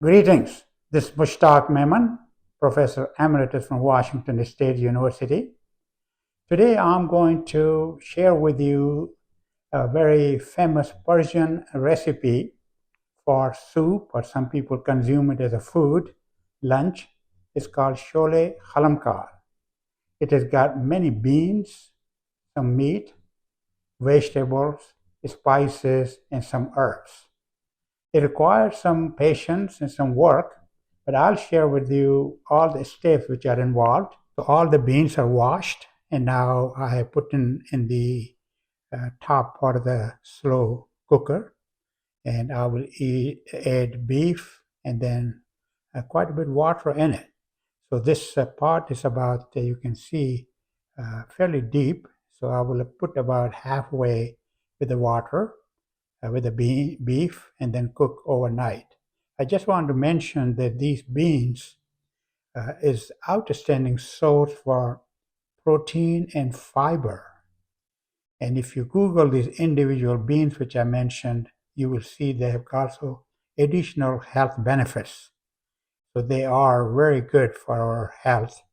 Greetings. This is Mushtaq Memon, Professor Emeritus from Washington State University. Today I'm going to share with you a very famous Persian recipe for soup, or some people consume it as a food, lunch. It's called Sholeh Ghalamkar. It has got many beans, some meat, vegetables, spices, and some herbs. It requires some patience and some work, but I'll share with you all the steps which are involved. So all the beans are washed, and now I have put in the top part of the slow cooker, and I will add beef and then quite a bit of water in it. So this pot is about, you can see, fairly deep. So I will put about halfway with the water with the beef and then cook overnight. I just want to mention that these beans is outstanding source for protein and fiber. And if you Google these individual beans which I mentioned, you will see they have also additional health benefits. So they are very good for our health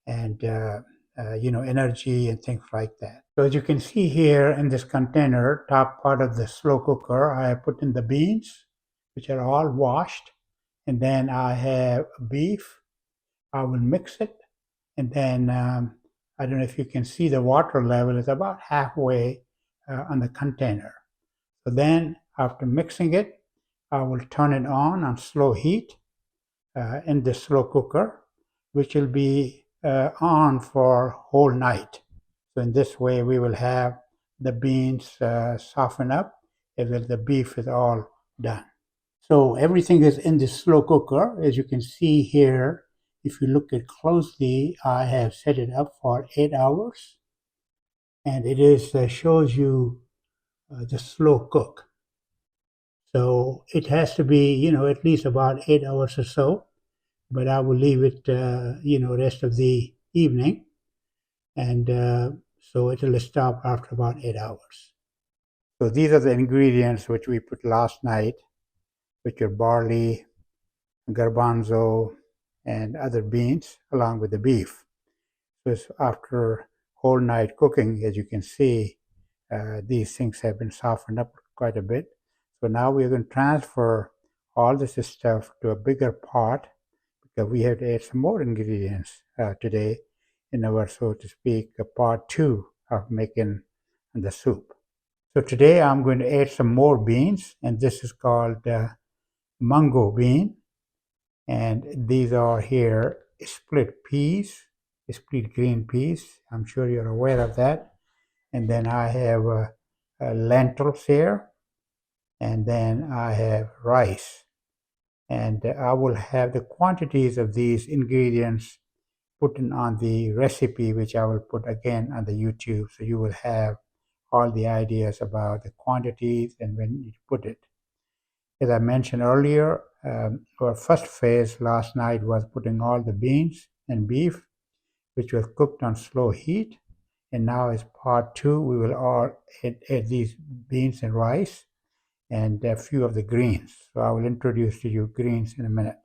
and energy and things like that. So as you can see here in this container, top part of the slow cooker, I have put in the beans, which are all washed, and then I have beef. I will mix it, and then I don't know if you can see the water level is about halfway on the container. So then after mixing it, I will turn it on slow heat in the slow cooker, which will be on for whole night. So in this way, we will have the beans soften up as well the beef is all done. So everything is in the slow cooker. As you can see here, if you look at closely, I have set it up for 8 hours, and it is shows you the slow cook. So it has to be, at least about 8 hours or so, but I will leave it, rest of the evening, and so it will stop after about 8 hours. So these are the ingredients which we put last night, which are barley, garbanzo, and other beans, along with the beef. So after whole night cooking, as you can see, these things have been softened up quite a bit. So now we're going to transfer all this stuff to a bigger pot, because we have to add some more ingredients today in our, so to speak, part two of making the soup. So today I'm going to add some more beans, and this is called mungo bean. And these are here split peas, split green peas. I'm sure you're aware of that. And then I have lentils here, and then I have rice. And I will have the quantities of these ingredients put in on the recipe, which I will put again on the YouTube. So you will have all the ideas about the quantities and when you put it. As I mentioned earlier, our first phase last night was putting all the beans and beef, which was cooked on slow heat. And now as part two, we will all add these beans and rice and a few of the greens. So I will introduce to you greens in a minute.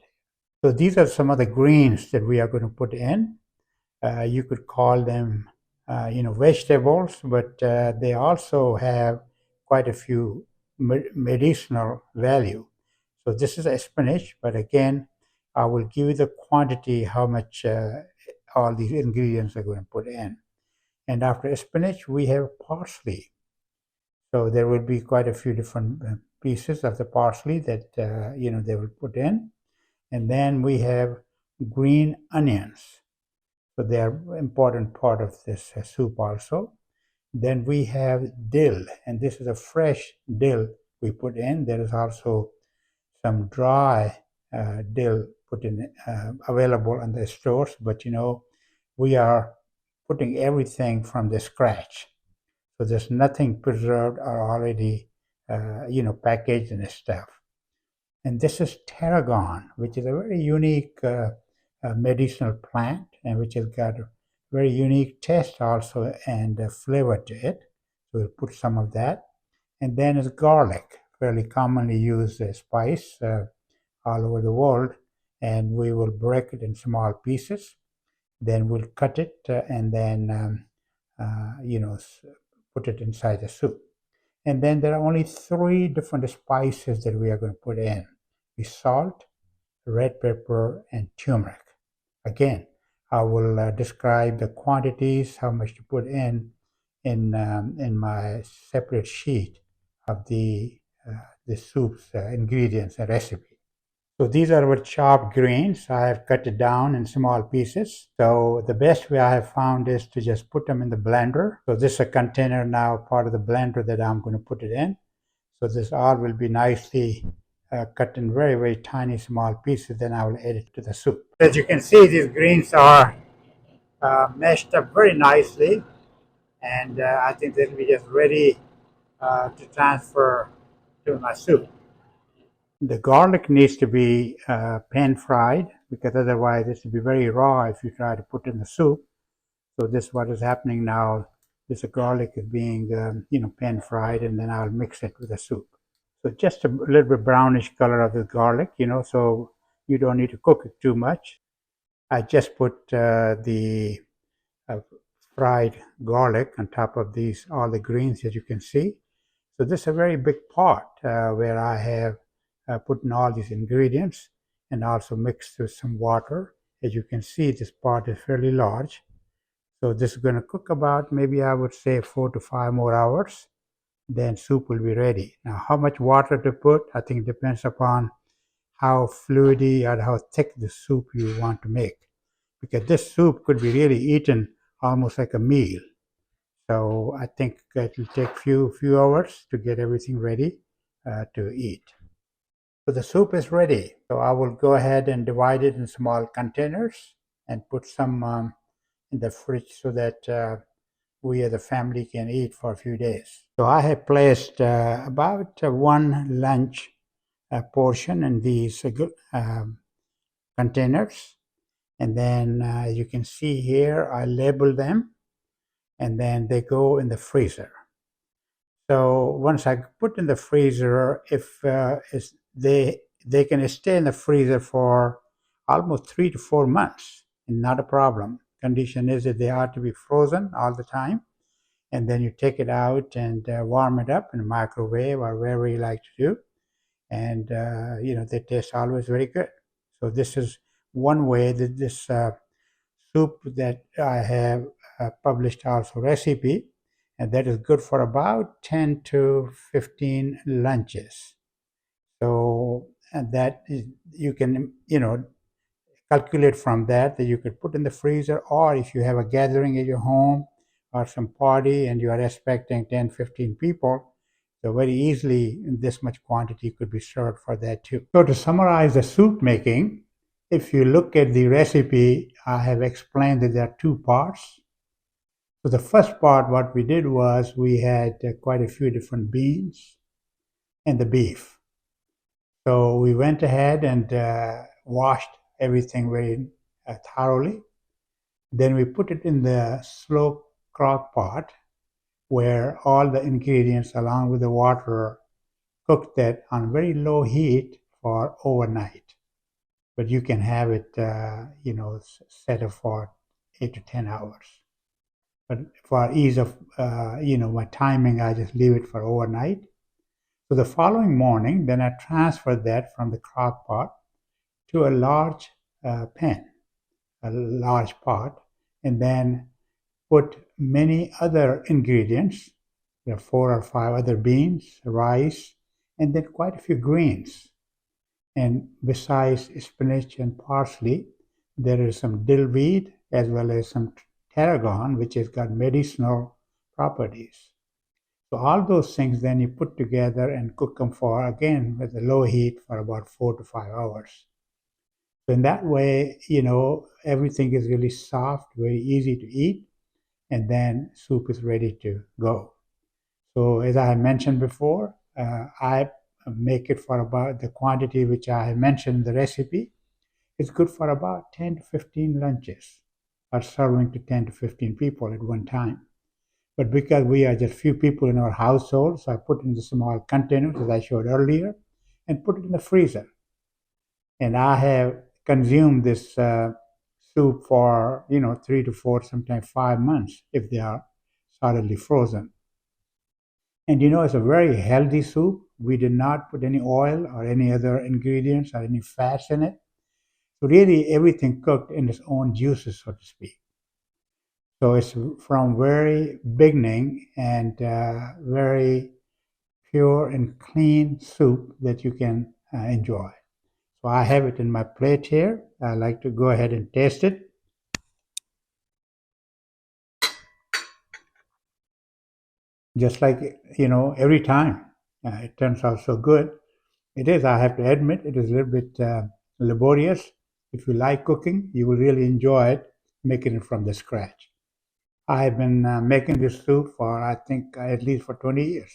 So these are some of the greens that we are going to put in. You could call them, vegetables, but they also have quite a few medicinal value. So this is a spinach, but again, I will give you the quantity, how much all these ingredients are going to put in. And after spinach, we have parsley. So there will be quite a few different pieces of the parsley that, they will put in. And then we have green onions. So they are an important part of this soup also. Then we have dill, and this is a fresh dill we put in. There is also some dry dill put in, available in the stores, but we are putting everything from the scratch. So there's nothing preserved or already, packaged and stuff. And this is tarragon, which is a very unique medicinal plant, and which has got a very unique taste also and flavor to it. So we'll put some of that. And then is garlic, fairly commonly used spice all over the world, and we will break it in small pieces. Then we'll cut it and then put it inside the soup. And then there are only three different spices that we are going to put in: the salt, red pepper, and turmeric. Again, I will describe the quantities, how much to put in my separate sheet of the soup's ingredients and recipe. So these are our chopped greens. I have cut it down in small pieces. So the best way I have found is to just put them in the blender. So this is a container now, part of the blender that I'm going to put it in. So this all will be nicely cut in very, very tiny small pieces. Then I will add it to the soup. As you can see, these greens are mashed up very nicely. And I think they'll be just ready to transfer to my soup. The garlic needs to be pan fried, because otherwise it will be very raw if you try to put in the soup. So this is what is happening now. This garlic is being pan fried, and then I'll mix it with the soup. So just a little bit brownish color of the garlic, so you don't need to cook it too much. I just put the fried garlic on top of all the greens, as you can see. So this is a very big pot where I have put in all these ingredients and also mixed with some water. As you can see, this pot is fairly large. So this is going to cook about, maybe I would say, 4 to 5 more hours. Then soup will be ready. Now, how much water to put, I think it depends upon how fluidy or how thick the soup you want to make. Because this soup could be really eaten almost like a meal. So I think it will take few hours to get everything ready to eat. So the soup is ready. So I will go ahead and divide it in small containers and put some in the fridge so that we as a family can eat for a few days. So I have placed about one lunch portion in these containers. And then you can see here, I label them, and then they go in the freezer. So once I put in the freezer, if they can stay in the freezer for almost 3 to 4 months, and not a problem. Condition is that they are to be frozen all the time, and then you take it out and warm it up in a microwave or wherever you like to do, and they taste always very good. So this is one way that this soup that I have published also recipe, and that is good for about 10 to 15 lunches. So and that is, you can calculate from that you could put in the freezer, or if you have a gathering at your home or some party and you are expecting 10, 15 people, so very easily this much quantity could be served for that too. So to summarize the soup making, if you look at the recipe, I have explained that there are two parts. So the first part, what we did was we had quite a few different beans and the beef. So we went ahead and washed everything very thoroughly. Then we put it in the slow crock pot where all the ingredients along with the water cooked that on very low heat for overnight. But you can have it, set up for 8 to 10 hours. But for ease of, my timing, I just leave it for overnight. So the following morning, then I transfer that from the crock pot to a large pan, a large pot, and then put many other ingredients. There are 4 or 5 other beans, rice, and then quite a few greens. And besides spinach and parsley, there is some dill weed as well as some tarragon, which has got medicinal properties. So all those things then you put together and cook them for, again, with a low heat for about 4 to 5 hours. So in that way, everything is really soft, very easy to eat, and then soup is ready to go. So as I mentioned before, I make it for about the quantity which I mentioned in the recipe. It's good for about 10 to 15 lunches, or serving to 10 to 15 people at one time. But because we are just few people in our household, so I put it in the small containers, as I showed earlier, and put it in the freezer. And I have consumed this soup for 3 to 4, sometimes 5 months if they are solidly frozen. And it's a very healthy soup. We did not put any oil or any other ingredients or any fats in it. So really everything cooked in its own juices, so to speak. So it's from very beginning and very pure and clean soup that you can enjoy. So I have it in my plate here. I like to go ahead and taste it. Just like, every time. It turns out so good. It is, I have to admit, it is a little bit laborious. If you like cooking, you will really enjoy it, making it from the scratch. I have been making this soup for, I think, at least for 20 years.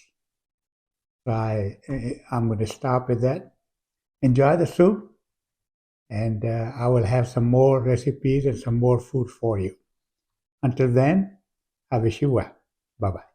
So I'm going to stop with that. Enjoy the soup, and I will have some more recipes and some more food for you. Until then, I wish you well. Bye bye.